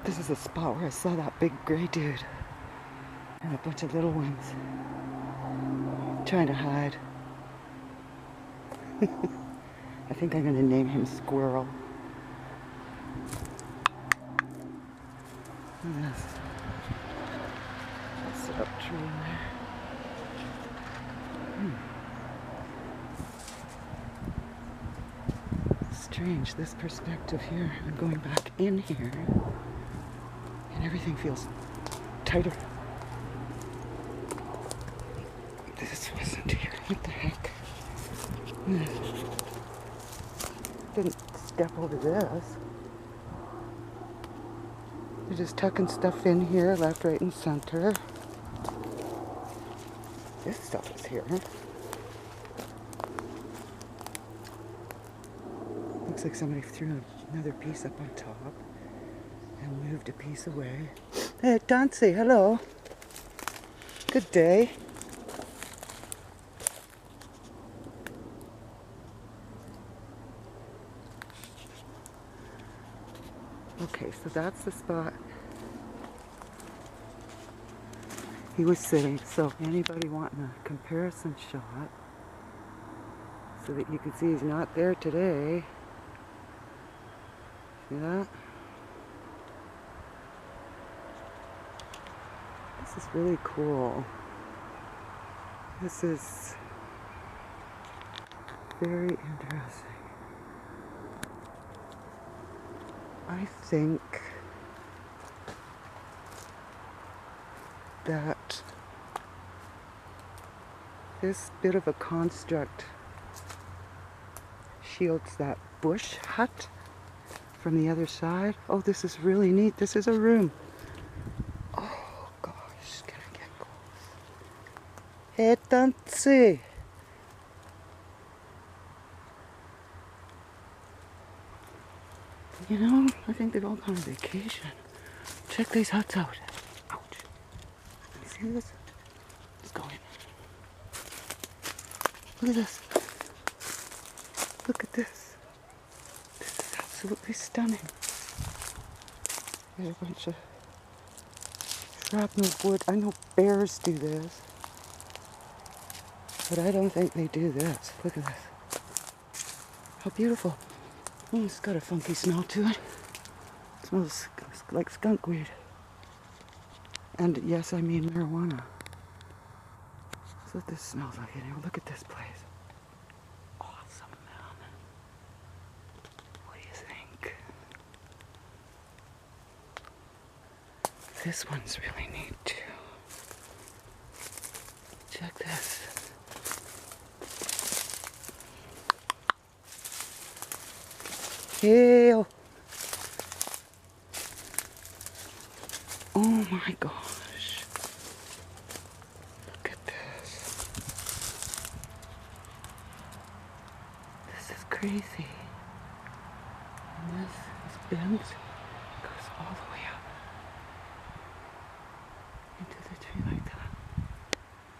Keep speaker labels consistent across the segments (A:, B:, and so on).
A: This is a spot where I saw that big gray dude and a bunch of little ones trying to hide. I think I'm going to name him Squirrel. Yes. I'll sit up tree in there. Strange, this perspective here. I'm going back in here and everything feels tighter. This wasn't here. What the heck? Didn't step over this. They're just tucking stuff in here, left, right, and center. This stuff is here. Looks like somebody threw another piece up on top and moved a piece away. Hey, Dancy, hello. Good day. Okay, so that's the spot he was sitting. So anybody wanting a comparison shot so that you can see he's not there today. See that? This is really cool. This is very interesting. I think that this bit of a construct shields that bush hut from the other side. Oh, this is really neat. This is a room. Oh gosh, can I get close? Hey, Dancy. You know, I think they've all gone on vacation. Check these huts out. Ouch. You see this? Let's go in. Look at this. Look at this. This is absolutely stunning. There's a bunch of shrapnel wood. I know bears do this, but I don't think they do this. Look at this. How beautiful. Oh, it's got a funky smell to it. It smells like skunk weed. And yes, I mean marijuana. That's what this smells like. Anyway, look at this place. Awesome, man. What do you think? This one's really neat too. Check this. Hail. Oh my gosh. Look at this. This is crazy. And this bends, goes all the way up into the tree like that.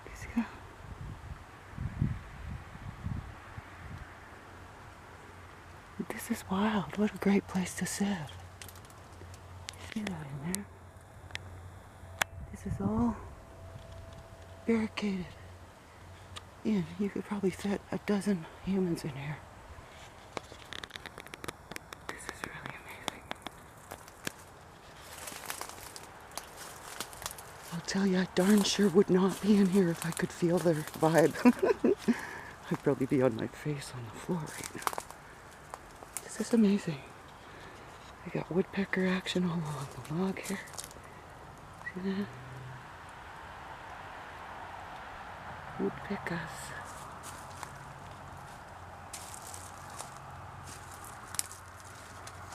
A: Do you see that? This is wild. What a great place to sit. See that in there? This is all barricaded in. You could probably fit a dozen humans in here. This is really amazing. I'll tell you, I darn sure would not be in here if I could feel their vibe. I'd probably be on my face on the floor right now. This is amazing. I got woodpecker action all along the log here. See that? Woodpeckers.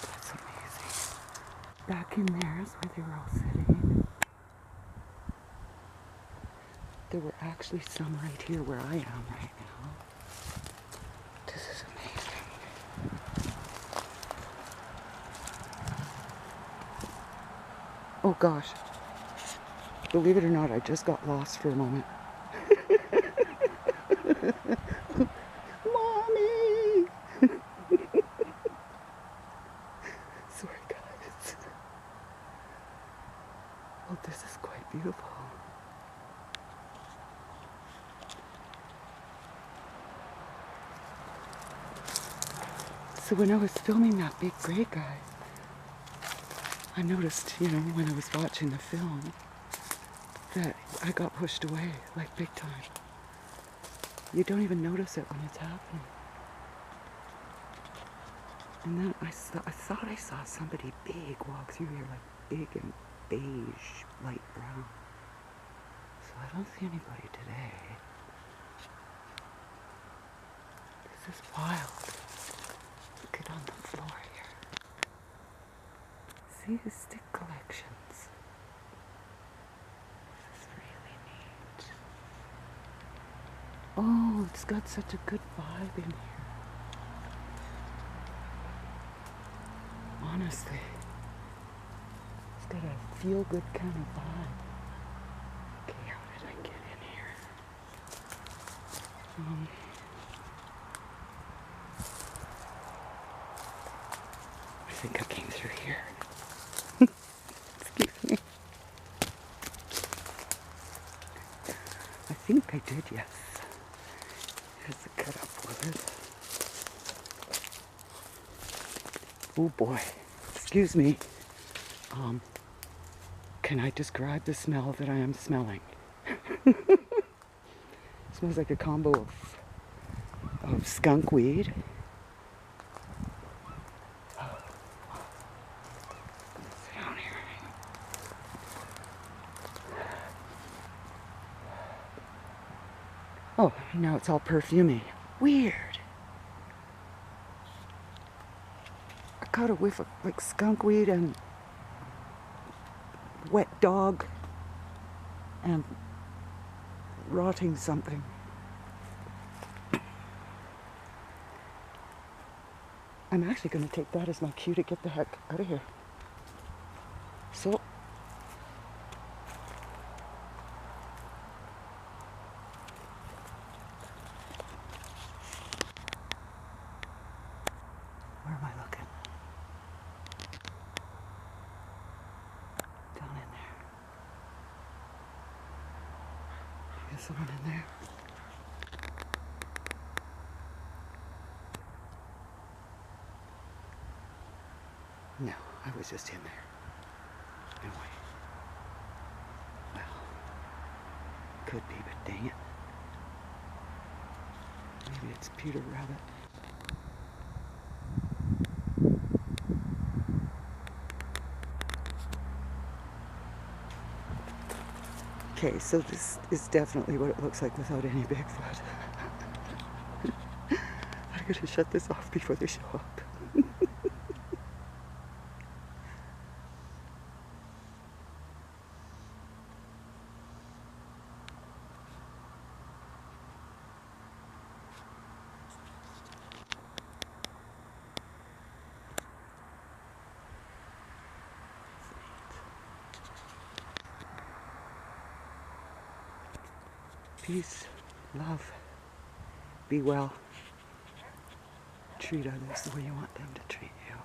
A: That's amazing. Back in there is where they were all sitting. There were actually some right here where I am right now. This is amazing. Oh gosh. Believe it or not, I just got lost for a moment. Mommy! Sorry guys. So when I was filming that big gray guy, I noticed, you know, when I was watching the film, that I got pushed away, like big time. You don't even notice it when it's happening. And then I thought I saw somebody big walk through here, like big and beige, light brown. So I don't see anybody today. This is wild. Look it on the floor here. See the stick collections. This is really neat. Oh, it's got such a good vibe in here. Honestly, it's got a feel-good kind of vibe. Okay, how did I get in here? I think I came through here. Excuse me. I think I did, yes. Here's the cut up wood. Oh boy. Excuse me. Can I describe the smell that I am smelling? It smells like a combo of skunk weed. Sit down here. Oh, now it's all perfumey. Weird. I caught a whiff of like skunk weed and wet dog and rotting something. I'm actually going to take that as my cue to get the heck out of here. So, where am I looking? Down in there. I guess someone in there. No, I was just in there. No way. Well, could be, but dang it. Maybe it's Peter Rabbit. Okay, so this is definitely what it looks like without any Bigfoot. I gotta shut this off before they show up. Peace, love, be well, treat others the way you want them to treat you.